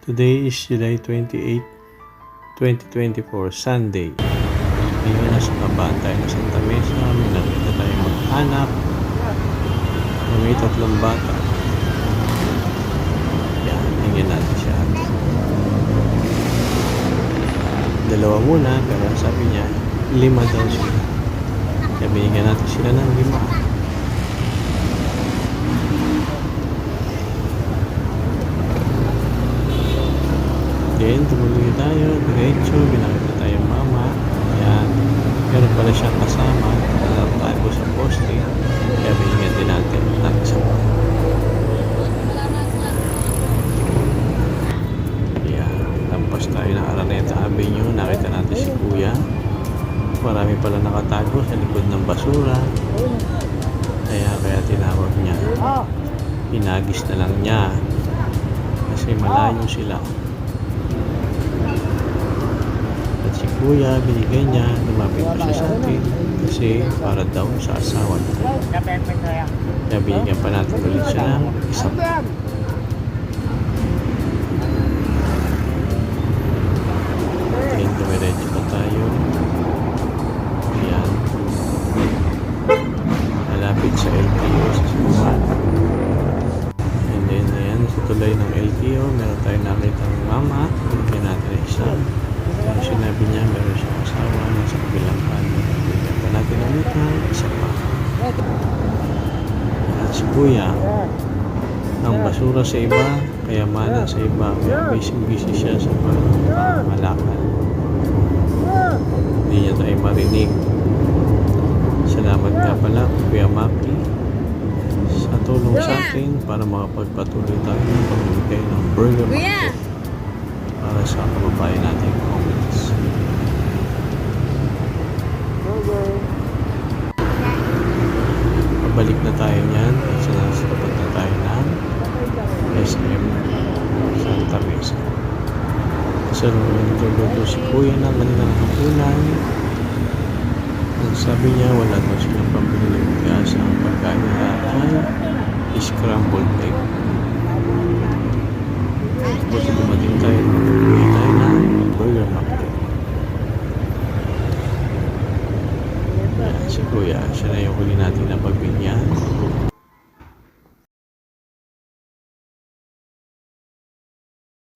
Today is July 28, 2024, Sunday. Ngayon nasa baba tayo ng Santa Mesa. May nakita tayong mag-anak na may 3 bata. Yan, hingin natin siya. 2 muna, pero sabi niya 5 daw sila. Kaya binigyan natin sila ng 5. Then, tumuloy tayo, diretso, binakita tayong mama. Ayan, meron pala siyang kasama. Tayo sa poste. Kaya binigyan din natin ng isang. Ayan, lampas tayo ng Araneta Avenue. Nakita natin si Kuya. Marami pala nakatago sa likod ng basura. Kaya tinawag niya. Pinagis na lang niya. Kasi malayo sila. At si Kuya, binigay niya, lumapit pa siya sa atin kasi para daw sa asawa niya. Kaya binigyan pa natin ulit siya ng 1. Then, dumiretso pa tayo. Ayan. Malapit sa LTO sa Suman. And then, ayan, sa tulay ng LTO, meron tayong nakita ng mama. Binigyan natin ng 1. Kaya sinabi niya meron siyang asawa na sa kabilang kanan. Bigyan pa natin ulit ng 1 pa. At si Kuya, ang basura sa iba, kayamanan sa iba. Kaya busy siya sa pangmalakal. Hindi niya tayo marinig. Salamat nga pala, Kuya Maki, sa tulong sa atin para makapagpatuloy tayo ng pagbibigay ng burger market para sa kababayan natin homeless. Pabalik na tayo niyan at sinasabat na tayo ng SM Santa Mesa. Kasalukuyan nagluto si Kuya ng kanilang hapunan. Ang sabi niya wala daw silang pambili ng bigas. Ang pagkain nila ay scrambled egg. Buti dumating tayo, bumili tayo ng burger market. Ayan, si Kuya, siya na yung huli natin na pagbigyan.